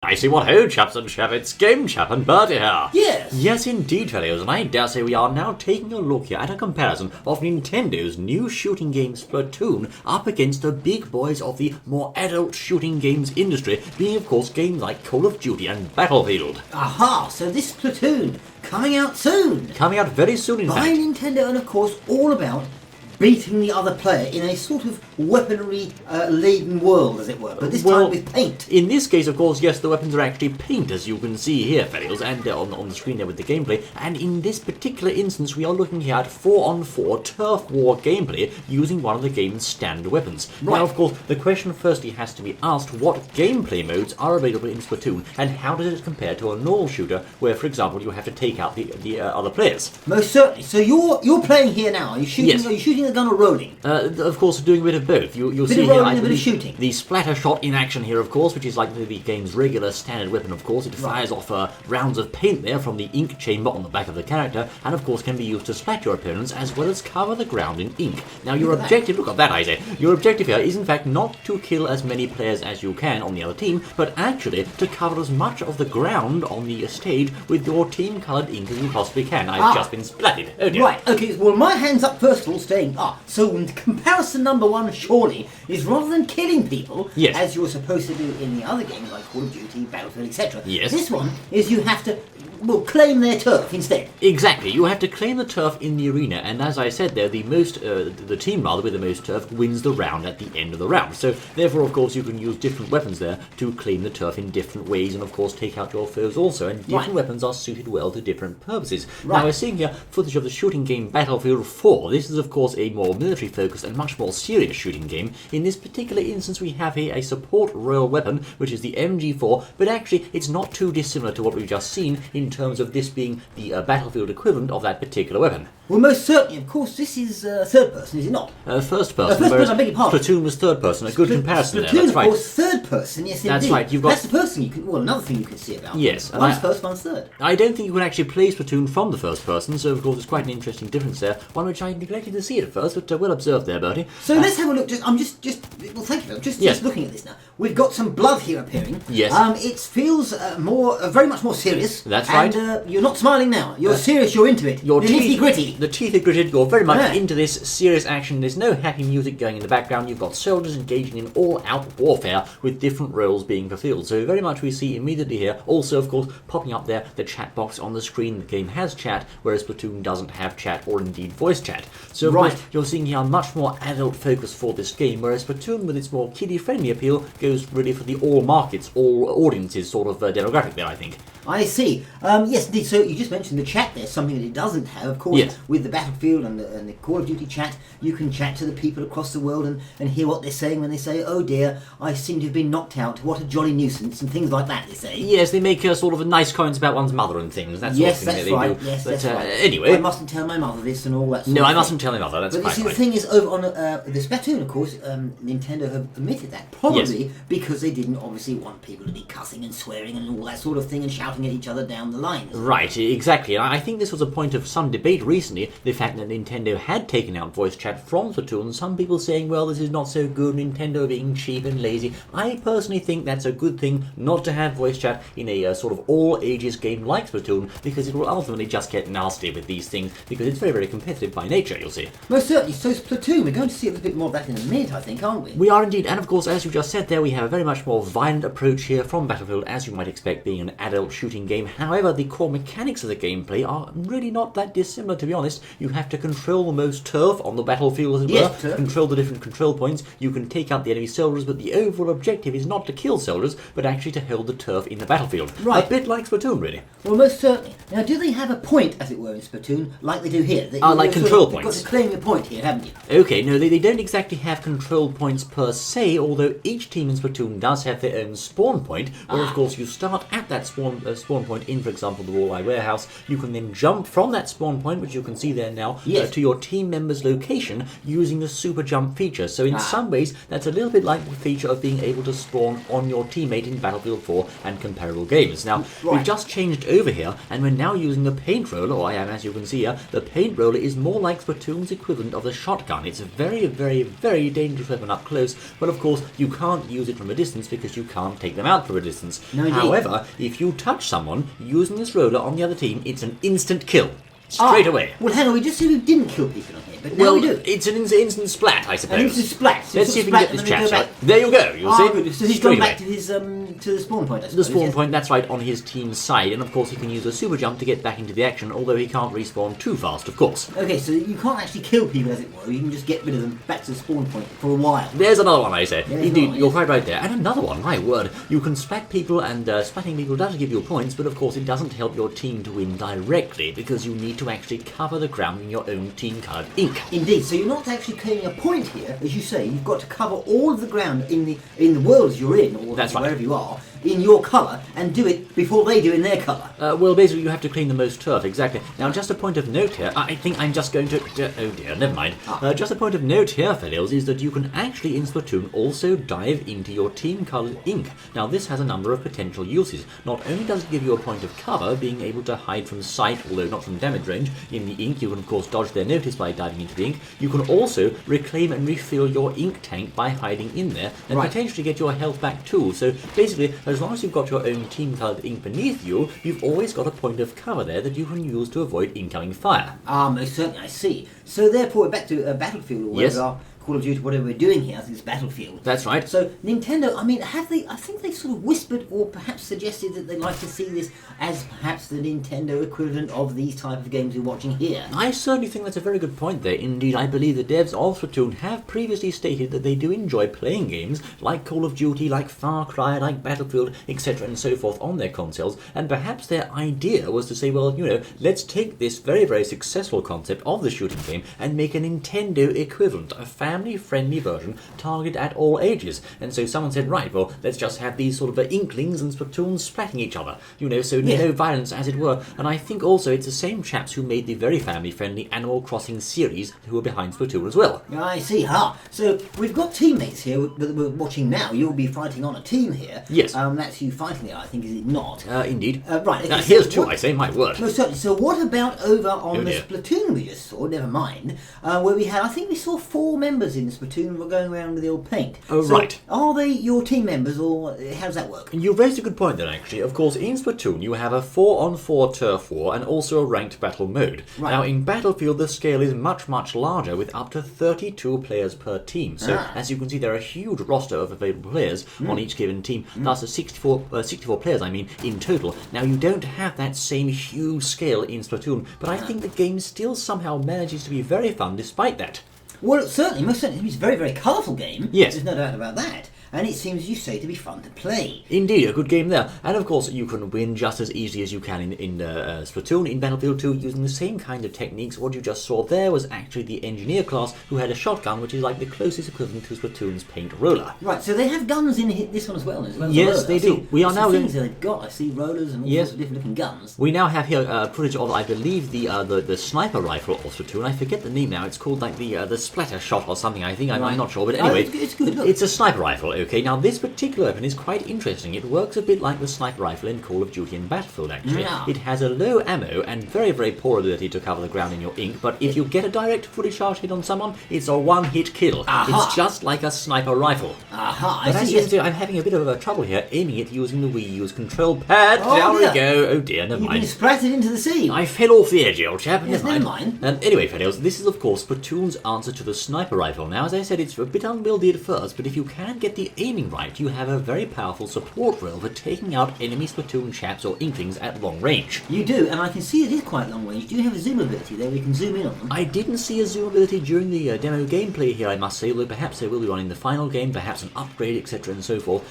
I see what ho, chaps and chappets, Game Chap and Bertie here. Yes. Yes, indeed, fellows, and I dare say we are now taking a look here at a comparison of Nintendo's new shooting game Splatoon up against the big boys of the more adult shooting games industry, being of course games like Call of Duty and Battlefield. Aha, so this Splatoon coming out soon. Coming out very soon, in By fact. Nintendo, and of course all about beating the other player in a sort of weaponry-laden world, as it were, but this time with paint. In this case, of course, yes, the weapons are actually paint, as you can see here, fellows, and on the screen there with the gameplay. And in this particular instance, we are looking here at 4-on-4 turf war gameplay using one of the game's standard weapons. Right. Now, of course, the question firstly has to be asked, what gameplay modes are available in Splatoon, and how does it compare to a normal shooter, where, for example, you have to take out the other players? Most certainly. So you're playing here now. Are you shooting? Yes. Are you shooting a gun or rolling? Of course, doing a bit of both. You'll Bit see of here, rolling I and a bit of believe, shooting. the splatter shot in action here, of course, which is like the game's regular standard weapon, of course. It fires off rounds of paint there from the ink chamber on the back of the character, and of course can be used to splat your opponents as well as cover the ground in ink. Now your objective, look at that, I say, your objective here is in fact not to kill as many players as you can on the other team, but actually to cover as much of the ground on the stage with your team-coloured ink as you possibly can. I've just been splatted. Oh dear. Right, okay, well my hand's up first of all saying, so in comparison number one surely is rather than killing people, Yes. as you're supposed to do in the other games like Call of Duty, Battlefield, etc. Yes. This one is you have to, claim their turf instead. Exactly, you have to claim the turf in the arena, and as I said there, the team with the most turf wins the round at the end of the round. So therefore, of course, you can use different weapons there to claim the turf in different ways, and of course take out your foes also. And different weapons are suited well to different purposes. Right. Now we're seeing here footage of the shooting game Battlefield 4. This is of course a more military-focused and much more serious shooting game. In this particular instance, we have here a support royal weapon, which is the MG4, but actually it's not too dissimilar to what we've just seen in terms of this being the Battlefield equivalent of that particular weapon. Well, most certainly, of course, this is third person, is it not? First person, first whereas person, I beg your pardon. Splatoon was third person. A good comparison there, Splatoon, that's of right. course, third person, yes, That's indeed. right, you've got- That's the first thing you can, another thing you can see about. Yes, and One's first, one's third. I don't think you can actually play Splatoon from the first person, so of course it's quite an interesting difference there, one which I neglected to see at first, but well observed there, Bertie. So let's have a look. I'm just. Well, thank you. Yes. Just looking at this now. We've got some blood here appearing. Yes. It feels very much more serious. That's and, right. You're not smiling now. You're serious. You're into it. Your the teeth- nitty gritty. The teeth are gritted, you're very much Yeah. into this serious action. There's no happy music going in the background. You've got soldiers engaging in all-out warfare with different roles being fulfilled. So very much we see immediately here, also of course popping up there, the chat box on the screen. The game has chat, whereas Splatoon doesn't have chat or indeed voice chat. So of course you're seeing here a much more adult focus for this game, whereas Splatoon with its more kiddie-friendly appeal goes really for the all markets, all audiences sort of demographic there, I think. I see. Yes, indeed. So you just mentioned the chat there, something that it doesn't have. Of course, Yes. with the Battlefield and the Call of Duty chat, you can chat to the people across the world and hear what they're saying when they say, oh dear, I seem to have been knocked out, what a jolly nuisance, and things like that, they say. Yes, they make sort of nice comments about one's mother and things. That sort Yes, of thing that's that they right. do. Yes, But, that's right. anyway. I mustn't tell my mother this and all that sort No, of I thing. mustn't tell my mother, that's But you quite see, the right. thing is, over on the Splatoon, of course, Nintendo have omitted that. Probably because they didn't obviously want people to be cussing and swearing and all that sort of thing and shouting at each other down the line. Right, exactly. And I think this was a point of some debate recently, the fact that Nintendo had taken out voice chat from Splatoon. Some people saying, well, this is not so good, Nintendo being cheap and lazy. I personally think that's a good thing not to have voice chat in a sort of all-ages game like Splatoon, because it will ultimately just get nasty with these things, because it's very, very competitive by nature, you'll see. Most certainly. So Splatoon, we're going to see a little bit more of that in a minute, I think, aren't we? We are indeed, and of course, as you just said there, we have a very much more violent approach here from Battlefield, as you might expect being an adult shooting game. However, the core mechanics of the gameplay are really not that dissimilar, to be honest. You have to control the most turf on the battlefield, as it Yes, were, turf. control the different control points. You can take out the enemy soldiers, but the overall objective is not to kill soldiers, but actually to hold the turf in the battlefield. Right. A bit like Splatoon, really. Well, most certainly. Now, do they have a point, as it were, in Splatoon, like they do here? Like control You've got points. to claim your point here, haven't you? Okay, no, they don't exactly have control points per se, although each team in Splatoon does have their own spawn point, where of course you start at that spawn spawn point in, for example, the Walleye Warehouse, you can then jump from that spawn point, which you can see there now, to your team member's location using the super jump feature. So in some ways, that's a little bit like the feature of being able to spawn on your teammate in Battlefield 4 and comparable games. Now, we've just changed over here, and we're now using the paint roller, or I am, as you can see here, the paint roller is more like Splatoon's equivalent of the shotgun. It's a very, very, very dangerous weapon up close, but of course, you can't use it from a distance because you can't take them out from a distance. No, however, if you touch someone using this roller on the other team, it's an instant kill. Straight away. Well, hang on, we just said we didn't kill people on here, but now we do. It's an instant splat, I suppose. An instant splat. Let's see if we can get this chat out. There you go. You'll see. Good. So he's gone back to his to the spawn point, I suppose. The spawn point, that's right, on his team's side, and of course he can use a super jump to get back into the action, although he can't respawn too fast, of course. Okay, so you can't actually kill people, as it were. You can just get rid of them back to the spawn point for a while. There's another one, I say. Indeed, you're quite right there. And another one, my word. You can splat people, and splatting people does give you points, but of course it doesn't help your team to win directly, because you need to actually cover the ground in your own team-coloured ink. Indeed, so you're not actually claiming a point here, as you say. You've got to cover all of the ground in the worlds you're in, or wherever you are, in your colour, and do it before they do in their colour. Well, basically you have to claim the most turf, exactly. Now, just a point of note here, I think I'm just going to... oh dear, never mind. Just a point of note here, fellows, is that you can actually, in Splatoon, also dive into your team-coloured ink. Now, this has a number of potential uses. Not only does it give you a point of cover, being able to hide from sight, although not from damage range, in the ink. You can, of course, dodge their notice by diving into the ink. You can also reclaim and refill your ink tank by hiding in there, and potentially get your health back too. So, basically, as long as you've got your own team-coloured ink beneath you, you've always got a point of cover there that you can use to avoid incoming fire. Most certainly, I see. So therefore, we're back to Battlefield, or whatever Call of Duty, whatever we're doing here, I think it's Battlefield. That's right. So Nintendo, I mean, I think they sort of whispered or perhaps suggested that they'd like to see this as perhaps the Nintendo equivalent of these type of games we're watching here. I certainly think that's a very good point there. Indeed, I believe the devs of Splatoon have previously stated that they do enjoy playing games like Call of Duty, like Far Cry, like Battlefield, etc. and so forth on their consoles, and perhaps their idea was to say, well, you know, let's take this very, very successful concept of the shooting game and make a Nintendo equivalent, a family-friendly version targeted at all ages. And so someone said, right, well, let's just have these sort of inklings and Splatoons splatting each other, you know, so no violence, as it were. And I think also it's the same chaps who made the very family-friendly Animal Crossing series who are behind Splatoon as well. I see, So we've got teammates here that we're watching now. You'll be fighting on a team here. Yes. That's you fighting there, I think, is it not? Indeed. Right. Okay, here's two, I say, my word. Most certainly. So what about over on the Splatoon we just saw, never mind, where we had, I think we saw 4 members in the Splatoon were going around with the old paint. Oh, so right. Are they your team members, or how does that work? You raised a good point there, actually. Of course, in Splatoon, you have a 4-on-4 turf war and also a ranked battle mode. Right. Now, in Battlefield, the scale is much, much larger, with up to 32 players per team. So, as you can see, there are a huge roster of available players on each given team. Thus, 64 players, I mean, in total. Now, you don't have that same huge scale in Splatoon, but I think the game still somehow manages to be very fun despite that. Well, certainly, most certainly, it's a very, very colourful game. Yes. There's no doubt about that. And it seems, as you say, to be fun to play. Indeed, a good game there. And of course, you can win just as easily as you can in Splatoon, in Battlefield 2, using the same kind of techniques. What you just saw there was actually the engineer class who had a shotgun, which is like the closest equivalent to Splatoon's paint roller. Right, so they have guns in this one as well. Yes, they do. We are now things that they've got. I see rollers and all sorts of different looking guns. We now have here footage of, I believe, the sniper rifle of Splatoon. I forget the name now. It's called like the splatter shot or something. I think I'm not sure, but anyway, it's good. Look. It's a sniper rifle. Okay, now this particular weapon is quite interesting. It works a bit like the sniper rifle in Call of Duty and Battlefield, actually. Yeah. It has a low ammo and very, very poor ability to cover the ground in your ink, but if you get a direct fully charged hit on someone, it's a one-hit kill. It's just like a sniper rifle. But as you can see, I'm having a bit of trouble here aiming it using the Wii U's control pad. Down we go. Oh dear, never mind. You've been splattered into the sea. I fell off the edge, old chap. Yes, never mind. Anyway, fellows, this is of course Splatoon's answer to the sniper rifle. Now, as I said, it's a bit unwieldy at first, but if you can get the aiming right, you have a very powerful support role for taking out enemy Splatoon chaps or inklings at long range. You do, and I can see it is quite long range. Do you have a zoom ability there where you can zoom in on them? I didn't see a zoom ability during the demo gameplay here, I must say, although perhaps there will be one in the final game, perhaps an upgrade, etc. and so forth.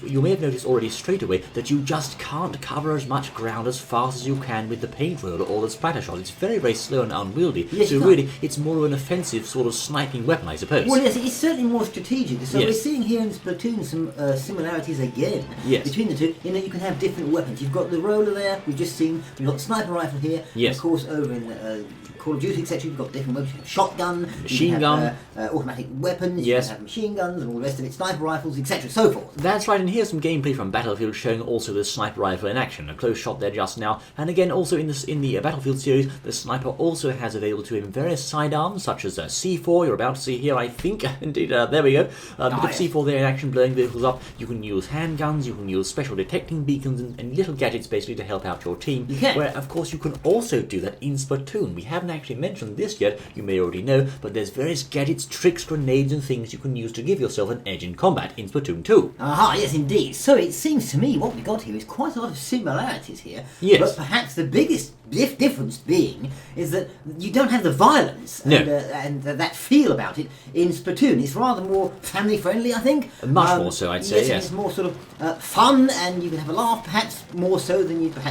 You may have noticed already straight away that you just can't cover as much ground as fast as you can with the paint roller or the splatter shot. It's very, very slow and unwieldy, so really it's more of an offensive sort of sniping weapon, I suppose. Well, yes, it's certainly more strategic. So we're seeing here in this Splatoon some similarities again Yes. between the two, in that you can have different weapons. You've got the roller there, we've just seen, we've got the sniper rifle here, Yes. of course over in Call of Duty, etc. You've got different weapons. You have shotgun, Machine gun, automatic weapons. Yes. You can have machine guns and all the rest of it, sniper rifles, etc. So forth. That's right, and here's some gameplay from Battlefield showing also the sniper rifle in action. A close shot there just now, and again also in the Battlefield series, the sniper also has available to him various sidearms such as C4. You're about to see here, I think. Indeed, there we go. A bit of C4 there in action, blowing vehicles up. You can use handguns, you can use special detecting beacons and little gadgets basically to help out your team. Where of course you can also do that in Splatoon. We haven't actually mentioned this yet, you may already know, but there's various gadgets, tricks, grenades and things you can use to give yourself an edge in combat in Splatoon 2. Aha, yes indeed. So it seems to me what we got here is quite a lot of similarities here. Yes. But perhaps the biggest difference being is that you don't have the violence and that feel about it in Splatoon. It's rather more family friendly, I think. Much more so, I'd say, yes. And it's more sort of fun, and you can have a laugh, perhaps more so than you laugh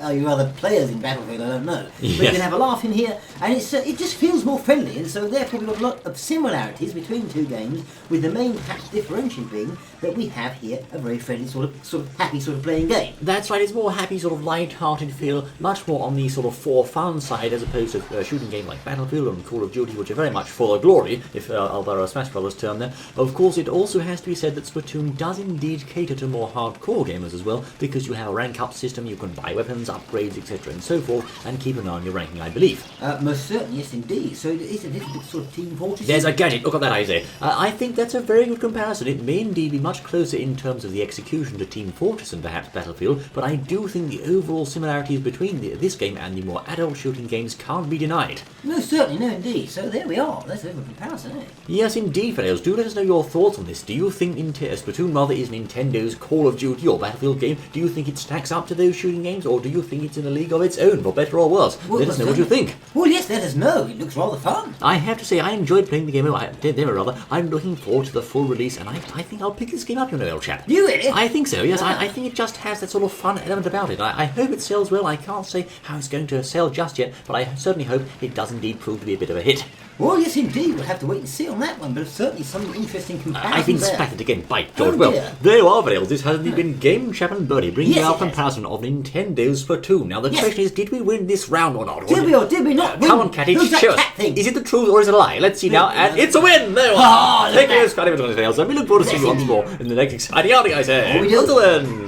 at your other players in Battlefield, I don't know. Yes. But you can have a laugh in here, and it just feels more friendly, and so therefore we've got a lot of similarities between two games, with the main perhaps differentiation being that we have here a very friendly sort of happy sort of playing game. That's right, it's more happy, sort of light-hearted feel, much more on the sort of for-fun side as opposed to a shooting game like Battlefield and Call of Duty, which are very much for the glory, if I'll borrow a Smash Brothers term there. Of course, it also has to be said that Splatoon does indeed cater to more hardcore gamers as well, because you have a rank-up system, you can buy weapons, upgrades, etc. and so forth, and keep an eye on your ranking, I believe. Most certainly, yes indeed. So it is a little bit sort of Team Fortress. There's a gadget, look at that, Isaiah. I think that's a very good comparison. It may indeed be much closer in terms of the execution to Team Fortress and perhaps Battlefield, but I do think the overall similarities between this game and the more adult shooting games can't be denied. No, certainly, no indeed. So there we are. That's a little comparison, eh? Yes, indeed, fellows. Do let us know your thoughts on this. Do you think Splatoon rather is Nintendo's Call of Duty or Battlefield game? Do you think it stacks up to those shooting games, or do you think it's in a league of its own, for better or worse? Well, let us know what you think. Well, yes, let us know. It looks rather fun. I have to say, I enjoyed playing the game. I'm looking forward to the full release, and I think I'll pick this game up, old chap. You really? I think so, yes. I think it just has that sort of fun element about it. I hope it sells well. I can't say how it's going to sell just yet, but I certainly hope it does indeed prove to be a bit of a hit. Well, yes, indeed. We'll have to wait and see on that one, but certainly some interesting comparisons. I've been there. spattered again, by George. Oh, well, dear. there you are, Vales. This has indeed been Game Chap and Birdie bringing Yes, you our it has. comparison of Nintendo's Splatoon. Now, the question is, did we win this round or not? Did we or did we not win? Come on, Catty, Who's that show us. cat thing? Is it the truth or is it a lie? Let's see now, and it's a win! There you Oh, are! look Thank at you, that. Scotty, for joining us, Vales, and we look forward to seeing you once more in the next exciting outing, I say. Oh, we do. Until then!